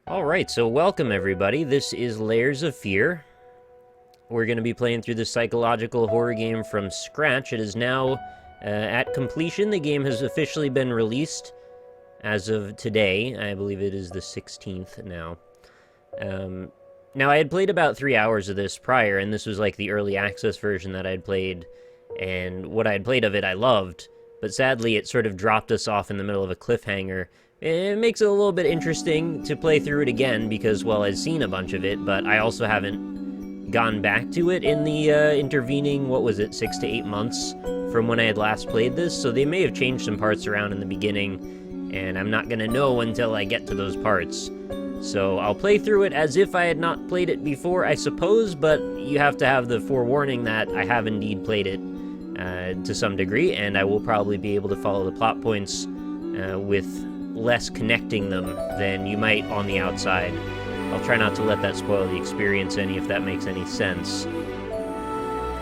Alright, so welcome everybody. This is Layers of Fear. We're going to be playing through the psychological horror game from scratch. It is now at completion. The game has officially been released as of today. I believe it is the 16th now. Now, I had played about 3 hours of this prior, and this was like the early access version that I had played, and what I had played of it I loved, but sadly it sort of dropped us off in the middle of a cliffhanger. It makes it a little bit interesting to play through it again, because, well, I've seen a bunch of it, but I also haven't gone back to it in the intervening, 6 to 8 months from when I had last played this, so they may have changed some parts around in the beginning, and I'm not going to know until I get to those parts. So I'll play through it as if I had not played it before, I suppose, but you have to have the forewarning that I have indeed played it to some degree, and I will probably be able to follow the plot points with less connecting them than you might on the outside. I'll try not to let that spoil the experience any, if that makes any sense.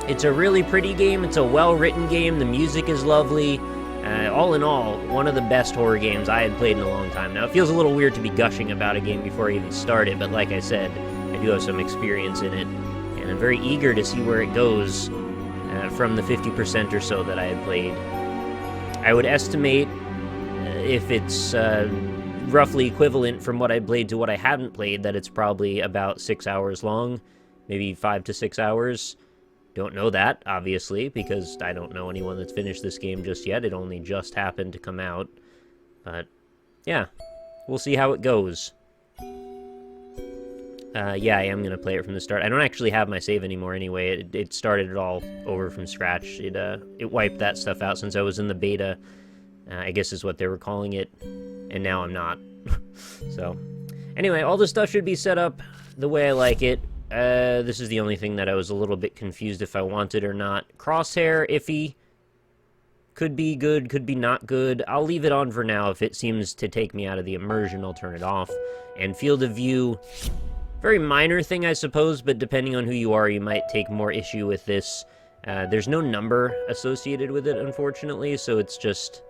It's a really pretty game, it's a well-written game, the music is lovely. All in all, one of the best horror games I had played in a long time. Now, it feels a little weird to be gushing about a game before I even started, but like I said, I do have some experience in it, and I'm very eager to see where it goes from the 50% or so that I had played. I would estimate, if it's roughly equivalent from what I played to what I hadn't played, that it's probably about 6 hours long, maybe 5 to 6 hours. Don't know that, obviously, because I don't know anyone that's finished this game just yet. It only just happened to come out. But, yeah, we'll see how it goes. Yeah, I am going to play it from the start. I don't actually have my save anymore anyway. It started it all over from scratch. It wiped that stuff out since I was in the beta, I guess is what they were calling it, and now I'm not. So, anyway, all this stuff should be set up the way I like it. This is the only thing that I was a little bit confused if I wanted or not. Crosshair, iffy. Could be good, could be not good. I'll leave it on for now. If it seems to take me out of the immersion, I'll turn it off. And field of view, very minor thing, I suppose, but depending on who you are, you might take more issue with this. There's no number associated with it, unfortunately, so it's just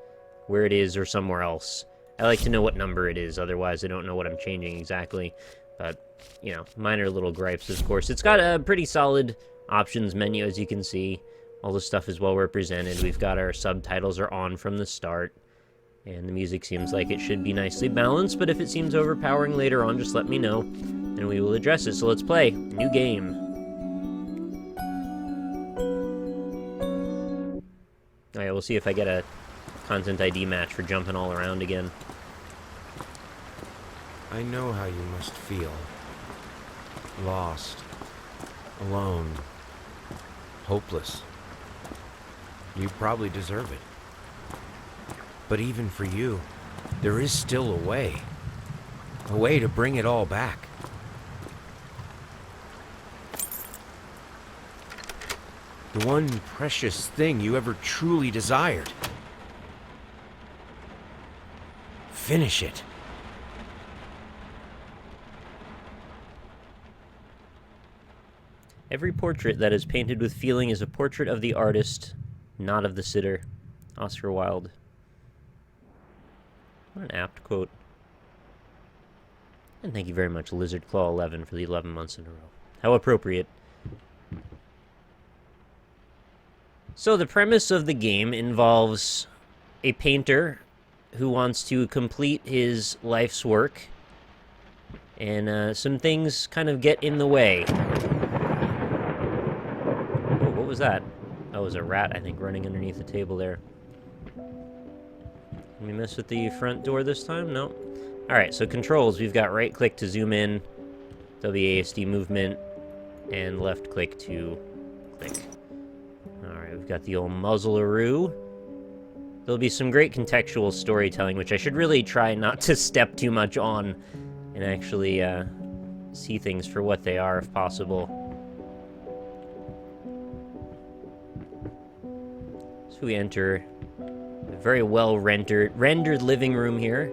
where it is or somewhere else. I like to know what number it is, otherwise I don't know what I'm changing exactly. But, you know, minor little gripes, of course. It's got a pretty solid options menu, as you can see. All the stuff is well represented. We've got our subtitles are on from the start. And the music seems like it should be nicely balanced, but if it seems overpowering later on, just let me know, and we will address it. So let's play. New game. Alright, we'll see if I get a content ID match for jumping all around again. I know how you must feel. Lost. Alone. Hopeless. You probably deserve it. But even for you, there is still a way. A way to bring it all back. The one precious thing you ever truly desired. Finish it. Every portrait that is painted with feeling is a portrait of the artist, not of the sitter. Oscar Wilde. What an apt quote. And thank you very much, LizardClaw11, for the 11 months in a row. How appropriate. So the premise of the game involves a painter who wants to complete his life's work, and some things kind of get in the way. What was that? That was a rat, I think, running underneath the table there. Can we mess with the front door this time? No. Alright, so controls. We've got right click to zoom in, WASD movement, and left click to click. Alright, we've got the old muzzle-a-roo. There'll be some great contextual storytelling, which I should really try not to step too much on, and actually see things for what they are, if possible. So we enter a very well rendered living room here.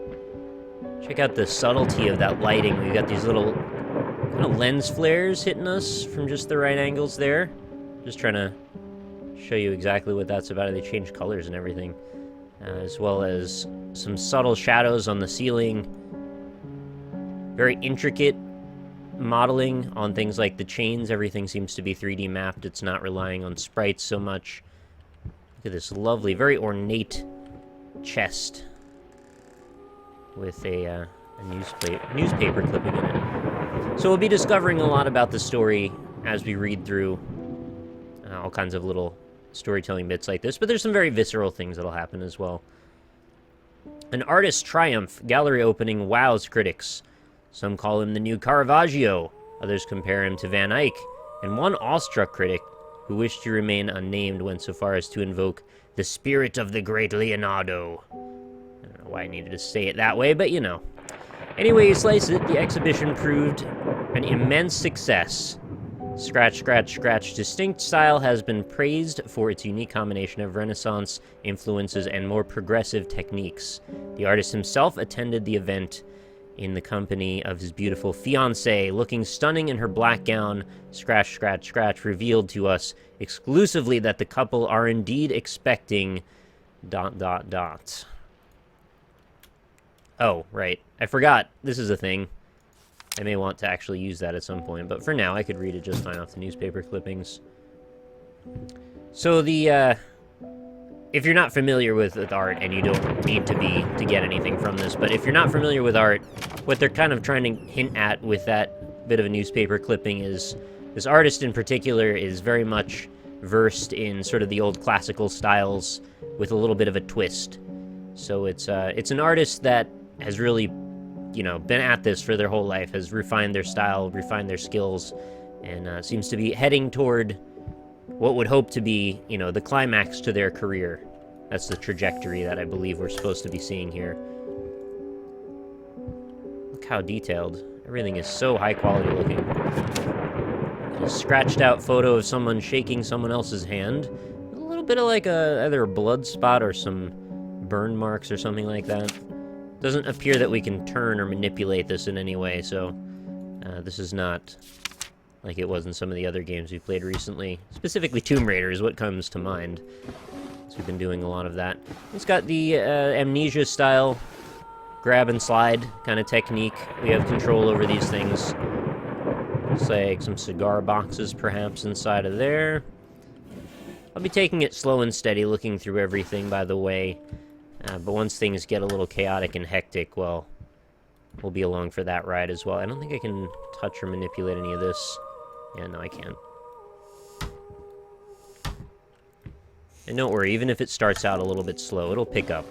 Check out the subtlety of that lighting. We've got these little kind of lens flares hitting us from just the right angles there. Just trying to show you exactly what that's about. They change colors and everything. As well as some subtle shadows on the ceiling. Very intricate modeling on things like the chains. Everything seems to be 3D mapped. It's not relying on sprites so much. Look at this lovely, very ornate chest with a newspaper clipping in it. So we'll be discovering a lot about the story as we read through all kinds of little storytelling bits like this, but there's some very visceral things that'll happen as well. An artist's triumph, gallery opening wows critics. Some call him the new Caravaggio, others compare him to Van Eyck, and one awestruck critic, who wished to remain unnamed, went so far as to invoke the spirit of the great Leonardo. I don't know why I needed to say it that way, but you know. Anyway, you slice it, the exhibition proved an immense success. Scratch, scratch, scratch. Distinct style has been praised for its unique combination of Renaissance influences and more progressive techniques. The artist himself attended the event in the company of his beautiful fiancée, looking stunning in her black gown. Scratch, scratch, scratch revealed to us exclusively that the couple are indeed expecting... ... Oh, right. I forgot. This is a thing. I may want to actually use that at some point, but for now I could read it just fine off the newspaper clippings. So the, if you're not familiar with art, and you don't need to be to get anything from this, but if you're not familiar with art, what they're kind of trying to hint at with that bit of a newspaper clipping is this artist in particular is very much versed in sort of the old classical styles with a little bit of a twist. So it's an artist that has really, you know, been at this for their whole life, has refined their style, refined their skills, and seems to be heading toward what would hope to be, you know, the climax to their career. That's the trajectory that I believe we're supposed to be seeing here. Look how detailed. Everything is so high quality looking. A scratched out photo of someone shaking someone else's hand. A little bit of like either a blood spot or some burn marks or something like that. Doesn't appear that we can turn or manipulate this in any way, so this is not like it was in some of the other games we played recently. Specifically Tomb Raider is what comes to mind, so we've been doing a lot of that. It's got the Amnesia style grab and slide kind of technique. We have control over these things. Looks like some cigar boxes perhaps inside of there. I'll be taking it slow and steady, looking through everything, by the way. But once things get a little chaotic and hectic, well, we'll be along for that ride as well. I don't think I can touch or manipulate any of this. Yeah, no, I can. And don't worry, even if it starts out a little bit slow, it'll pick up.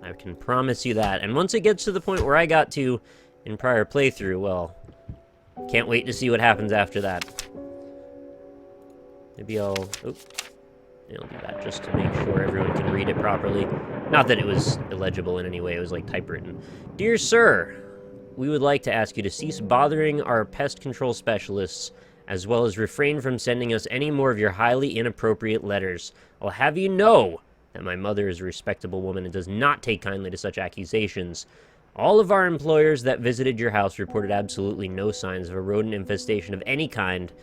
I can promise you that. And once it gets to the point where I got to in prior playthrough, well, can't wait to see what happens after that. Maybe I'll... Oops. I'll do that just to make sure everyone can read it properly. Not that it was illegible in any way, it was like typewritten. Dear Sir, we would like to ask you to cease bothering our pest control specialists, as well as refrain from sending us any more of your highly inappropriate letters. I'll have you know that my mother is a respectable woman and does not take kindly to such accusations. All of our employers that visited your house reported absolutely no signs of a rodent infestation of any kind,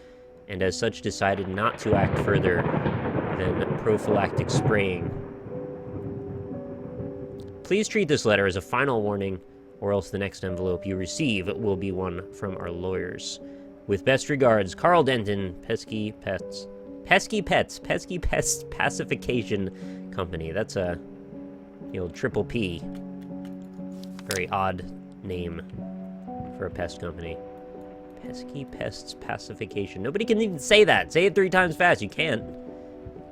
and as such decided not to act further than prophylactic spraying. Please treat this letter as a final warning, or else the next envelope you receive will be one from our lawyers. With best regards, Carl Denton, Pesky Pest Pacification Company. That's a, the old triple P. Very odd name for a pest company. Pesky Pests Pacification. Nobody can even say that. Say it 3 times fast. You can't.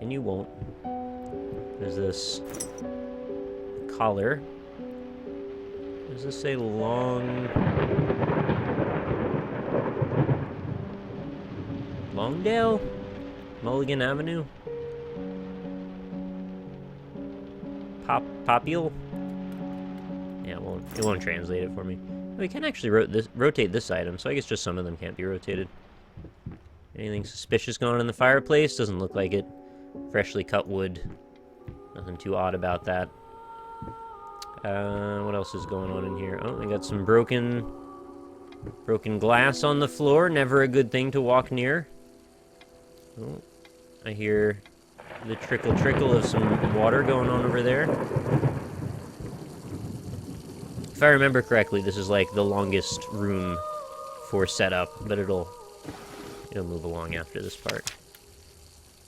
And you won't. There's this collar. Does this say Longdale? Mulligan Avenue? Popule? Yeah, it won't translate it for me. We can actually rotate this item, so I guess just some of them can't be rotated. Anything suspicious going on in the fireplace? Doesn't look like it. Freshly cut wood. Nothing too odd about that. What else is going on in here? Oh, we got some broken glass on the floor. Never a good thing to walk near. Oh, I hear the trickle of some water going on over there. If I remember correctly, this is like the longest room for setup, but it'll move along after this part.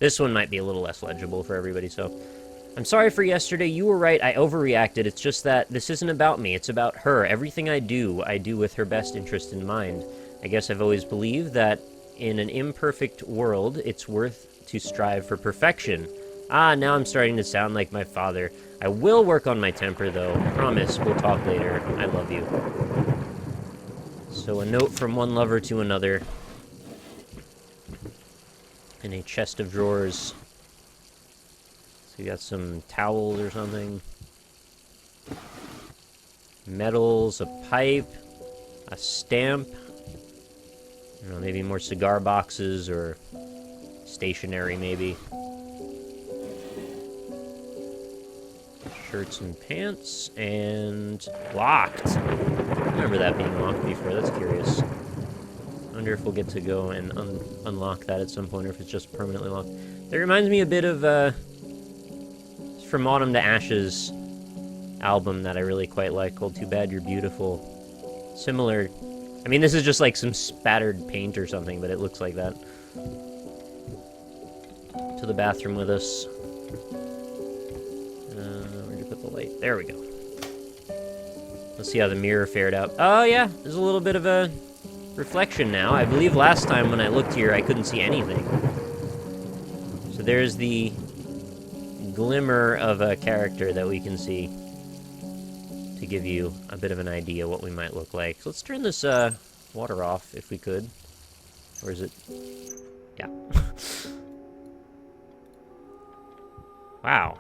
This one might be a little less legible for everybody, so... I'm sorry for yesterday, you were right, I overreacted. It's just that this isn't about me, it's about her. Everything I do with her best interest in mind. I guess I've always believed that in an imperfect world, it's worth to strive for perfection. Ah, now I'm starting to sound like my father. I will work on my temper, though. Promise, we'll talk later. I love you. So a note from one lover to another. In a chest of drawers. So you got some towels or something. Medals, a pipe, a stamp. I don't know, maybe more cigar boxes or stationery, maybe. Shirts and pants, and locked. I remember that being locked before, that's curious. I wonder if we'll get to go and unlock that at some point, or if it's just permanently locked. That reminds me a bit of, From Autumn to Ashes album that I really quite like, called Too Bad You're Beautiful. Similar, I mean, this is just like some spattered paint or something, but it looks like that. To the bathroom with us. Where'd you put the light? There we go. Let's see how the mirror fared out. Oh yeah, there's a little bit of a reflection now. I believe last time when I looked here, I couldn't see anything. So there's the glimmer of a character that we can see to give you a bit of an idea what we might look like. So let's turn this water off if we could. Or is it? Yeah. Wow.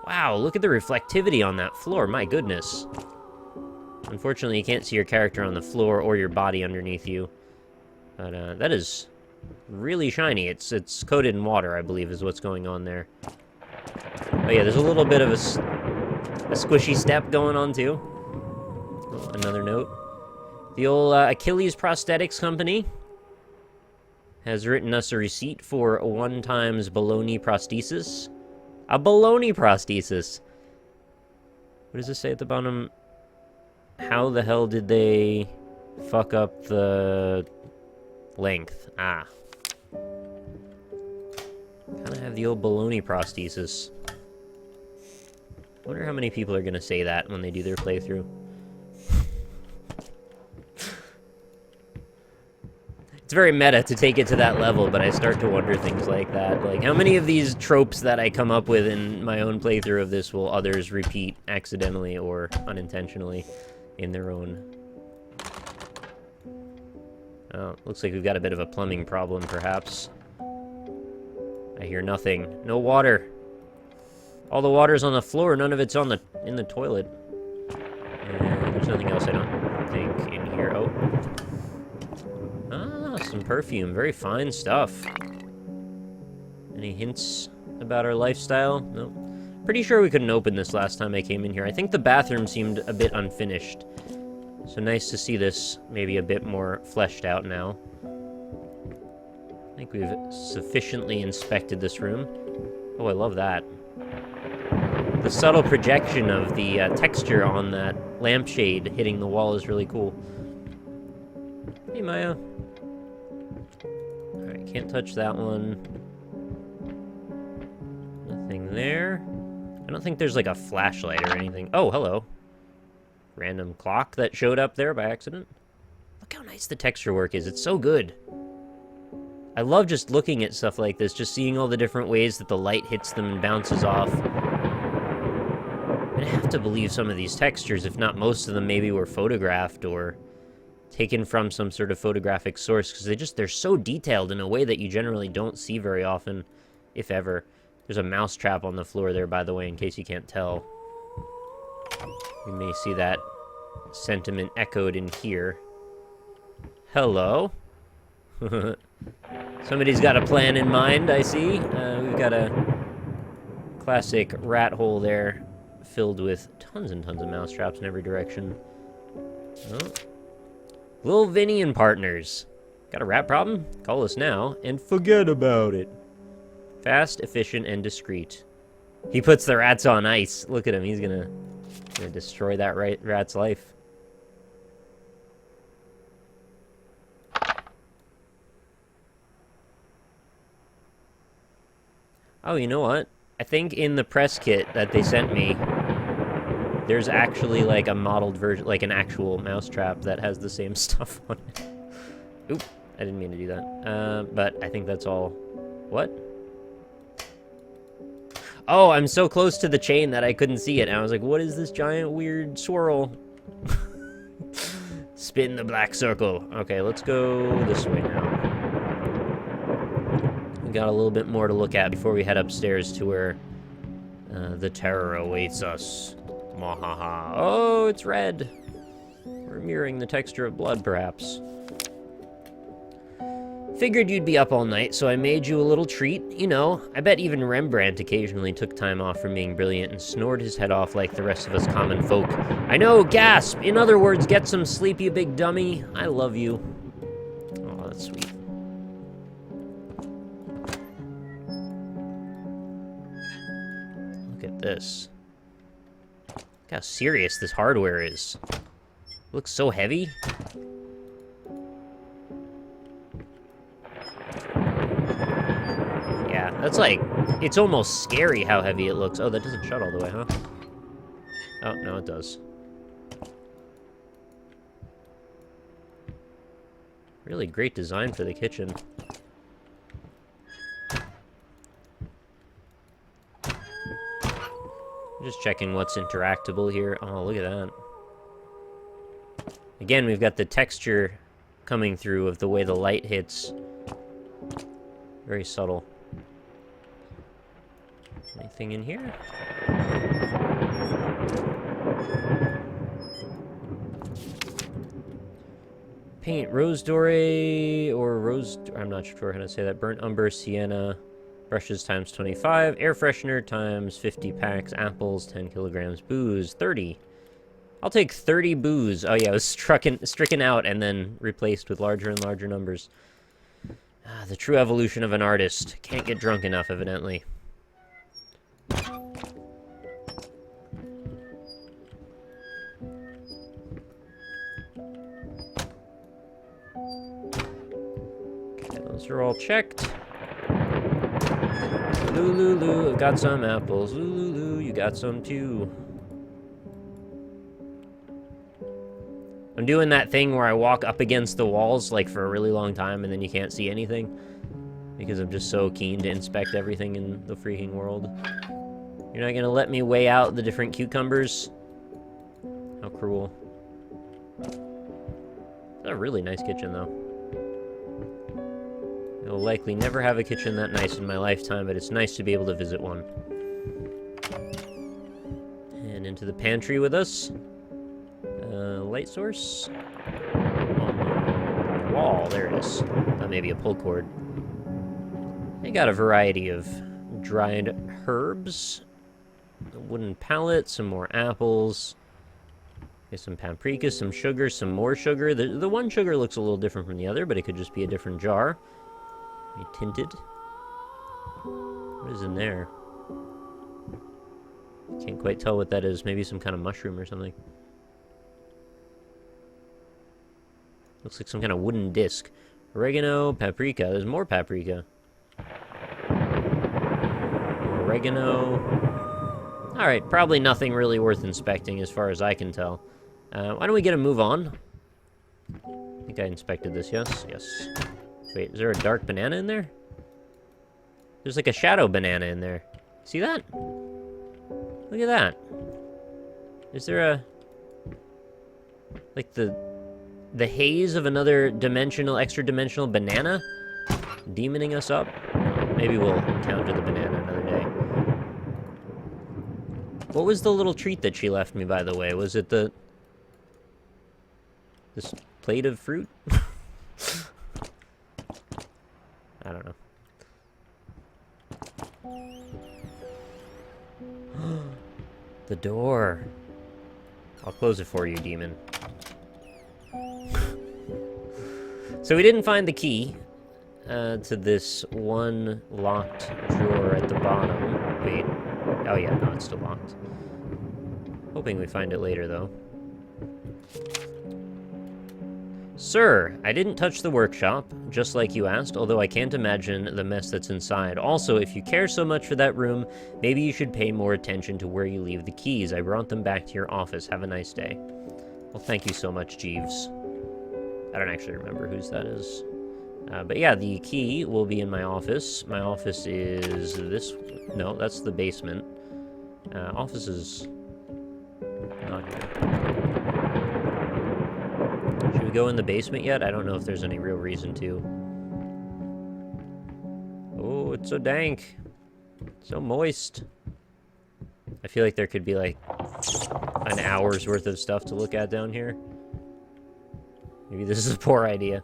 Wow, look at the reflectivity on that floor. My goodness. Unfortunately, you can't see your character on the floor or your body underneath you. But that is really shiny. It's coated in water, I believe, is what's going on there. Oh yeah, there's a little bit of a squishy step going on, too. Oh, another note. The old Achilles Prosthetics Company has written us a receipt for a one-times baloney prosthesis. A baloney prosthesis! What does it say at the bottom? How the hell did they fuck up the length? Ah. Kinda have the old baloney prosthesis. Wonder how many people are gonna say that when they do their playthrough. It's very meta to take it to that level, but I start to wonder things like that. Like, how many of these tropes that I come up with in my own playthrough of this will others repeat accidentally or unintentionally in their own? Oh, looks like we've got a bit of a plumbing problem, perhaps. I hear nothing. No water. All the water's on the floor, none of it's in the toilet. And there's nothing else, I don't think, in here. Oh. Ah, some perfume. Very fine stuff. Any hints about our lifestyle? Nope. Pretty sure we couldn't open this last time I came in here. I think the bathroom seemed a bit unfinished. So nice to see this maybe a bit more fleshed out now. I think we've sufficiently inspected this room. Oh, I love that. The subtle projection of the texture on that lampshade hitting the wall is really cool. Hey, Maya. Alright, can't touch that one. Nothing there. I don't think there's like a flashlight or anything. Oh, hello. Random clock that showed up there by accident. Look how nice the texture work is. It's so good. I love just looking at stuff like this, just seeing all the different ways that the light hits them and bounces off. I have to believe some of these textures, if not most of them, maybe were photographed or taken from some sort of photographic source, because they're so detailed in a way that you generally don't see very often, if ever. There's a mouse trap on the floor there, by the way, in case you can't tell. We may see that sentiment echoed in here. Hello. Somebody's got a plan in mind, I see. We've got a classic rat hole there, filled with tons and tons of mouse traps in every direction. Oh. Lil Vinny and partners. Got a rat problem? Call us now and forget about it. Fast, efficient, and discreet. He puts the rats on ice. Look at him. He's gonna Gonna destroy that rat's life. Oh, you know what? I think in the press kit that they sent me, there's actually like a modeled version, like an actual mousetrap that has the same stuff on it. Oop, I didn't mean to do that. But I think that's all. What? Oh, I'm so close to the chain that I couldn't see it. And I was like, what is this giant weird swirl? Spin the black circle. Okay, let's go this way now. We got a little bit more to look at before we head upstairs to where the terror awaits us. Mwahaha. Oh, it's red. We're mirroring the texture of blood, perhaps. Figured you'd be up all night, so I made you a little treat. You know, I bet even Rembrandt occasionally took time off from being brilliant and snored his head off like the rest of us common folk. I know, gasp! In other words, get some sleep, you big dummy. I love you. Oh, that's sweet. Look at this. Look how serious this hardware is. It looks so heavy. Yeah, that's like, it's almost scary how heavy it looks. Oh, that doesn't shut all the way, huh? Oh, no, it does. Really great design for the kitchen. Just checking what's interactable here. Oh, look at that. Again, we've got the texture coming through of the way the light hits. Very subtle. Anything in here? Paint rose doré or rose... I'm not sure how to say that. Burnt umber, sienna, brushes times 25, air freshener times 50 packs, apples, 10 kilograms, booze, 30. I'll take 30 booze. Oh yeah, it was stricken out and then replaced with larger and larger numbers. Ah, the true evolution of an artist. Can't get drunk enough, evidently. Okay, those are all checked. Lulu, I've got some apples. Lulu, you got some too. I'm doing that thing where I walk up against the walls, like, for a really long time, and then you can't see anything. Because I'm just so keen to inspect everything in the freaking world. You're not gonna let me weigh out the different cucumbers? How cruel. It's a really nice kitchen, though. I'll likely never have a kitchen that nice in my lifetime, but it's nice to be able to visit one. And into the pantry with us. Light source? On the wall, there it is. Maybe a pull cord. They got a variety of dried herbs. A wooden pallet, some more apples. There's some paprika, some sugar, some more sugar. The one sugar looks a little different from the other, but it could just be a different jar. Maybe tinted. What is in there? Can't quite tell what that is. Maybe some kind of mushroom or something. Looks like some kind of wooden disc. Oregano, paprika. There's more paprika. Oregano. Alright, probably nothing really worth inspecting as far as I can tell. Why don't we get a move on? I think I inspected this, yes? Yes. Wait, is there a dark banana in there? There's like a shadow banana in there. See that? Look at that. Is there a... like the haze of another dimensional, extra-dimensional banana demoning us up? Maybe we'll encounter the banana another day. What was the little treat that she left me, by the way? Was it this plate of fruit? I don't know. The door. I'll close it for you, demon. So we didn't find the key to this one locked drawer at the bottom. Wait. Oh yeah, no, it's still locked. Hoping we find it later, though. Sir, I didn't touch the workshop, just like you asked, although I can't imagine the mess that's inside. Also, if you care so much for that room, maybe you should pay more attention to where you leave the keys. I brought them back to your office. Have a nice day. Well, thank you so much, Jeeves. I don't actually remember whose that is. But yeah, the key will be in my office. My office is this... No, that's the basement. Office is... not here. Should we go in the basement yet? I don't know if there's any real reason to. Oh, it's so dank. So moist. I feel like there could be like an hour's worth of stuff to look at down here. Maybe this is a poor idea.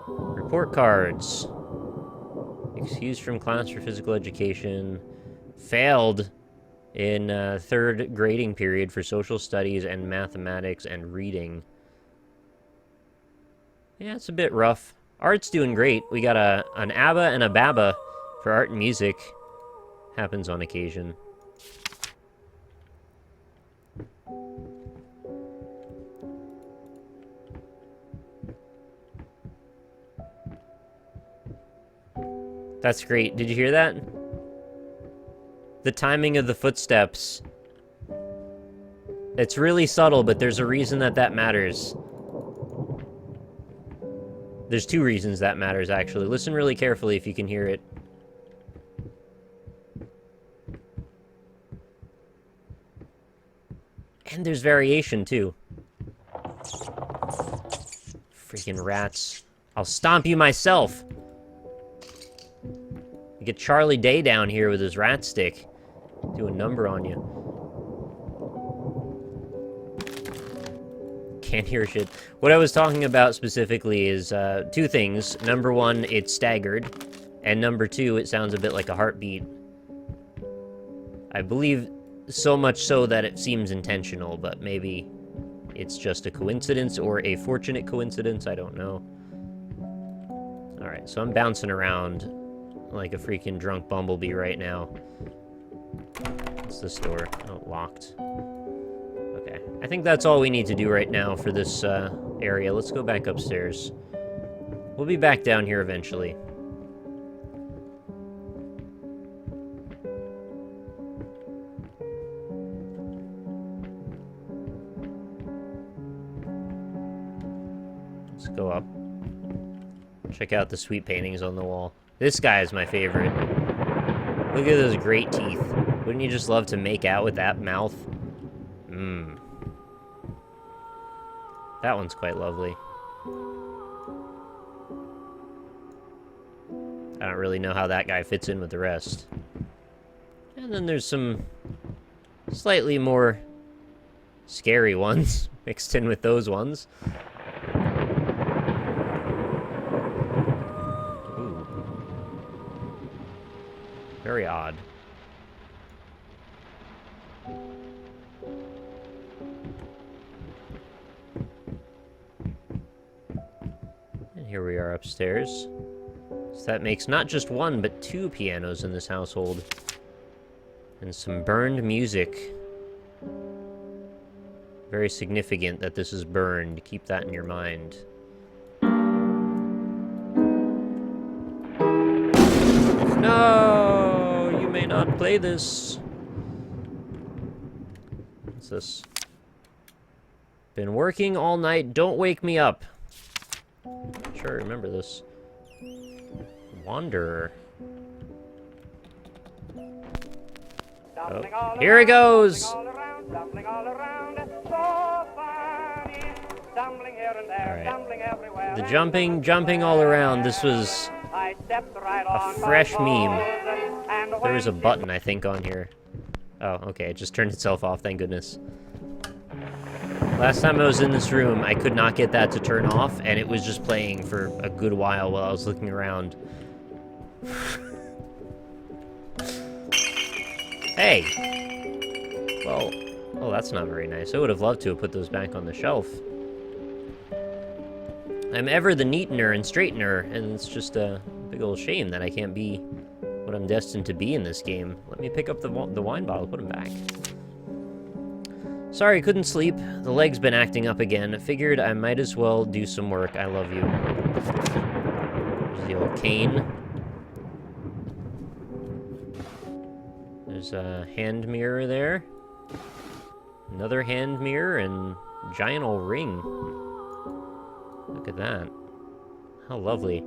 Report cards. Excused from class for physical education. Failed in third grading period for social studies and mathematics and reading. Yeah, it's a bit rough. Art's doing great. We got an ABBA and a BABA for art and music. Happens on occasion. That's great. Did you hear that? The timing of the footsteps. It's really subtle, but there's a reason that matters. There's two reasons that matters, actually. Listen really carefully if you can hear it. And there's variation, too. Freaking rats. I'll stomp you myself. You get Charlie Day down here with his rat stick. Do a number on you. Can't hear shit. What I was talking about specifically is two things. Number one, it's staggered. And number two, it sounds a bit like a heartbeat. I believe so much so that it seems intentional, but maybe it's just a coincidence or a fortunate coincidence. I don't know. Alright, so I'm bouncing around like a freaking drunk bumblebee right now. What's this door? Oh, locked. Okay. I think that's all we need to do right now for this area. Let's go back upstairs. We'll be back down here eventually. Let's go up. Check out the sweet paintings on the wall. This guy is my favorite. Look at those great teeth. Wouldn't you just love to make out with that mouth? Mmm. That one's quite lovely. I don't really know how that guy fits in with the rest. And then there's some slightly more scary ones mixed in with those ones. Very odd. And here we are upstairs. So that makes not just one, but two pianos in this household. And some burned music. Very significant that this is burned. Keep that in your mind. No, you may not play this. What's this? Been working all night. Don't wake me up. Sure, I remember this. Wanderer. Oh, here it goes. All right. The jumping all around. This was a fresh meme. There was a button, I think, on here. Oh, okay, it just turned itself off, thank goodness. Last time I was in this room, I could not get that to turn off, and it was just playing for a good while I was looking around. Hey! Well, oh, that's not very nice. I would have loved to have put those back on the shelf. I'm ever the neatener and straightener, and it's just a big old shame that I can't be one what I'm destined to be in this game. Let me pick up the wine bottle, put him back. Sorry, couldn't sleep. The leg's been acting up again. Figured I might as well do some work. I love you. There's the old cane. There's a hand mirror there. Another hand mirror and giant old ring. Look at that. How lovely.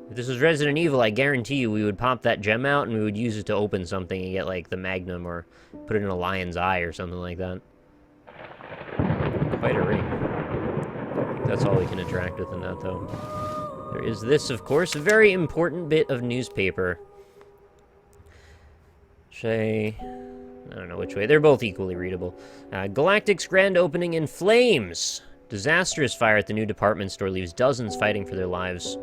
If this was Resident Evil, I guarantee you we would pop that gem out and we would use it to open something and get, like, the Magnum or put it in a lion's eye or something like that. Quite a ring. I think that's all we can interact with in that, though. There is this, of course, a very important bit of newspaper. I don't know which way. They're both equally readable. Galactic's grand opening in flames. Disastrous fire at the new department store leaves dozens fighting for their lives.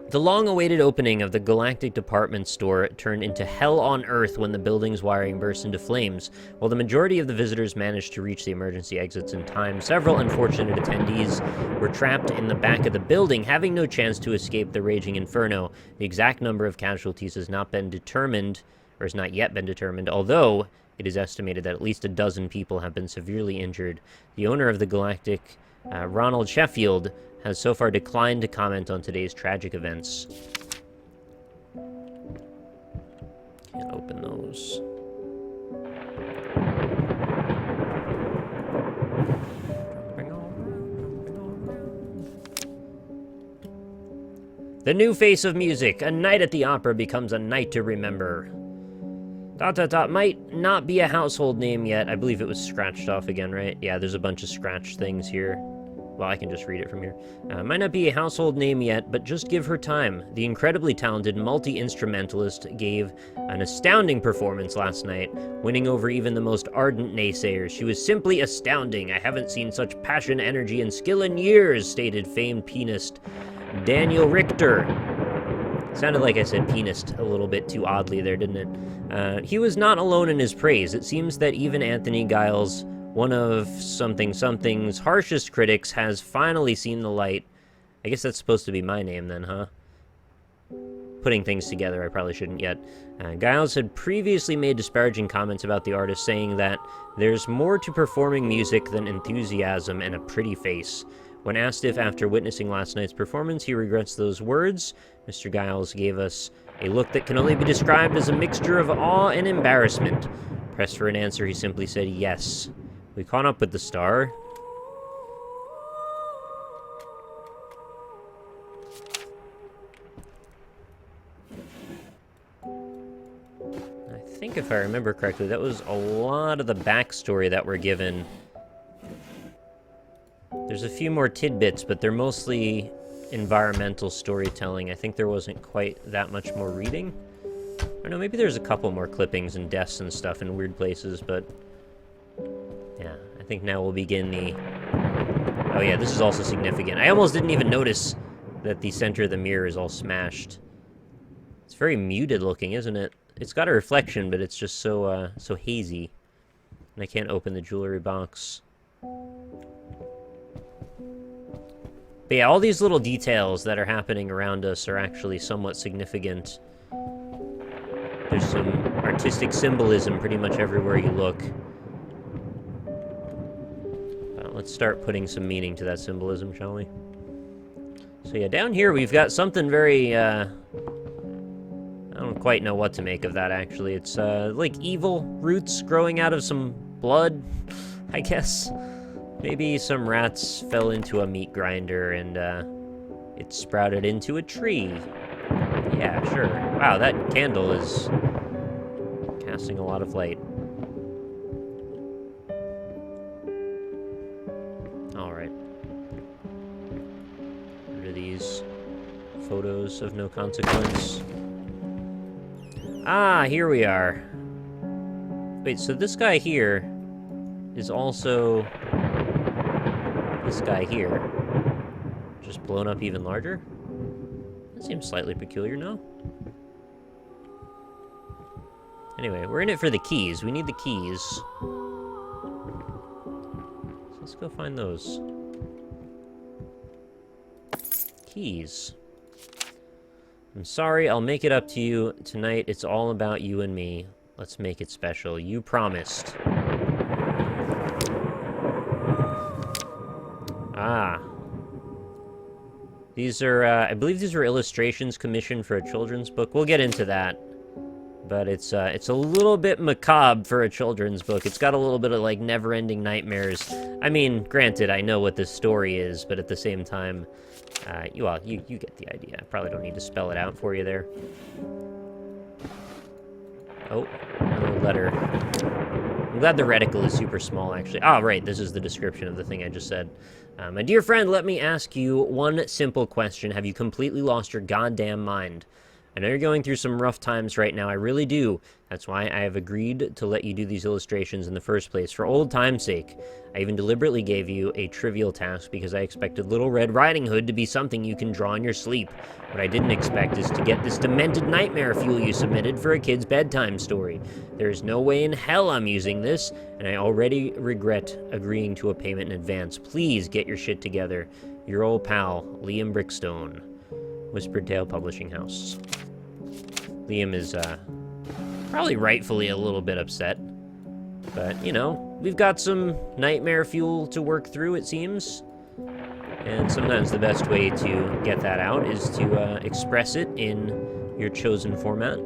The long-awaited opening of the Galactic department store turned into hell on Earth when the building's wiring burst into flames. While the majority of the visitors managed to reach the emergency exits in time, several unfortunate attendees were trapped in the back of the building, having no chance to escape the raging inferno. The exact number of casualties has not been determined, or has not yet been determined, although it is estimated that at least a dozen people have been severely injured. The owner of the Galactic, Ronald Sheffield, has so far declined to comment on today's tragic events. Can't open those. The new face of music. A night at the opera becomes a night to remember. ... Might not be a household name yet. I believe it was scratched off again, right? Yeah, there's a bunch of scratched things here. Well, I can just read it from here. Might not be a household name yet, but just give her time. The incredibly talented multi-instrumentalist gave an astounding performance last night, winning over even the most ardent naysayers. She was simply astounding. I haven't seen such passion, energy, and skill in years, stated famed pianist Daniel Richter. Sounded like I said pianist a little bit too oddly there, didn't it? He was not alone in his praise. It seems that even Anthony Giles, one of something's harshest critics, has finally seen the light. I guess that's supposed to be my name then, huh? Putting things together, I probably shouldn't yet. Giles had previously made disparaging comments about the artist, saying that there's more to performing music than enthusiasm and a pretty face. When asked if, after witnessing last night's performance, he regrets those words, Mr. Giles gave us a look that can only be described as a mixture of awe and embarrassment. Pressed for an answer, he simply said yes. We caught up with the star. I think if I remember correctly, that was a lot of the backstory that we're given. There's a few more tidbits, but they're mostly environmental storytelling. I think there wasn't quite that much more reading. I don't know, maybe there's a couple more clippings and deaths and stuff in weird places, but yeah, I think now we'll begin the... Oh yeah, this is also significant. I almost didn't even notice that the center of the mirror is all smashed. It's very muted looking, isn't it? It's got a reflection, but it's just so hazy. And I can't open the jewelry box. But yeah, all these little details that are happening around us are actually somewhat significant. There's some artistic symbolism pretty much everywhere you look. Let's start putting some meaning to that symbolism, shall we? So yeah, down here we've got something very, I don't quite know what to make of that, actually. It's, like evil roots growing out of some blood, I guess. Maybe some rats fell into a meat grinder and, it sprouted into a tree. Yeah, sure. Wow, that candle is casting a lot of light. Alright. What are these photos of no consequence? Ah, here we are. Wait, so this guy here is also this guy here. Just blown up even larger? That seems slightly peculiar, no? Anyway, we're in it for the keys. We need the keys. So let's go find those. Keys. I'm sorry, I'll make it up to you. Tonight, it's all about you and me. Let's make it special. You promised. Ah. These are, I believe these are illustrations commissioned for a children's book. We'll get into that. But it's a little bit macabre for a children's book. It's got a little bit of, like, never-ending nightmares. I mean, granted, I know what this story is, but at the same time, you get the idea. I probably don't need to spell it out for you there. Oh, no letter. I'm glad the reticle is super small, actually. Ah, right, this is the description of the thing I just said. My dear friend, let me ask you one simple question. Have you completely lost your goddamn mind? I know you're going through some rough times right now, I really do. That's why I have agreed to let you do these illustrations in the first place, for old time's sake. I even deliberately gave you a trivial task because I expected Little Red Riding Hood to be something you can draw in your sleep. What I didn't expect is to get this demented nightmare fuel you submitted for a kid's bedtime story. There is no way in hell I'm using this, and I already regret agreeing to a payment in advance. Please get your shit together. Your old pal, Liam Brickstone. Whispered Tale Publishing House. Liam is, probably rightfully a little bit upset. But, you know, we've got some nightmare fuel to work through, it seems. And sometimes the best way to get that out is to, express it in your chosen format.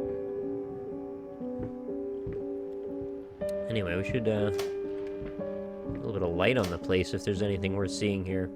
Anyway, we should, a little bit of light on the place if there's anything worth seeing here.